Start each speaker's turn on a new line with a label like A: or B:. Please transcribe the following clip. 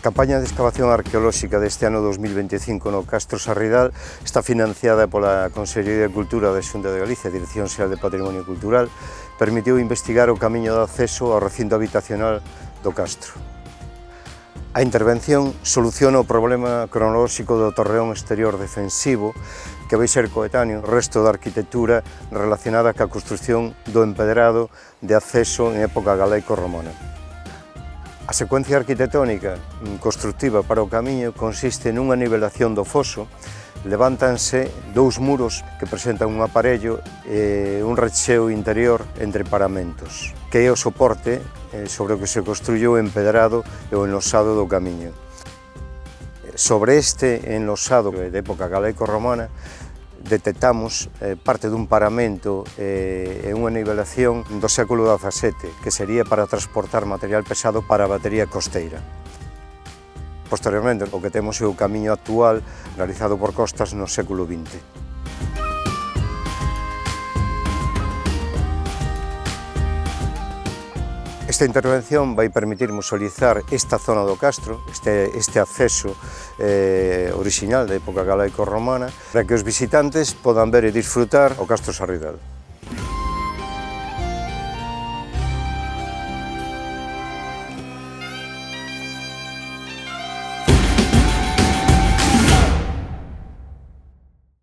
A: campaña de excavación arqueolóxica deste ano 2025 no Castro Sarridal está financiada pola Consellería de Cultura da Xunta de Galicia, Dirección Xeral de Patrimonio Cultural, permitiu investigar o camiño de acceso ao recinto habitacional do Castro. A intervención soluciona o problema cronolóxico do torreón exterior defensivo que vai ser coetáneo ao resto da arquitectura relacionada ca construción do empedrado de acceso en época galaico-romana. A secuencia arquitectónica constructiva para o camiño consiste nunha nivelación do foso, levántanse dous muros que presentan un aparello e un recheo interior entre paramentos, que é o soporte sobre o que se construye o empedrado e o enlosado do camiño. Sobre este enlosado de época galaico-romana detectamos parte dun paramento e unha nivelación do século XVII, que sería para transportar material pesado para a batería costeira. Posteriormente, o que temos é o camiño actual realizado por Costas no século XX. Esta intervención vai permitir musealizar esta zona do Castro, este acceso orixinal da época galaico-romana, para que os visitantes podan ver e disfrutar o Castro Sarridal.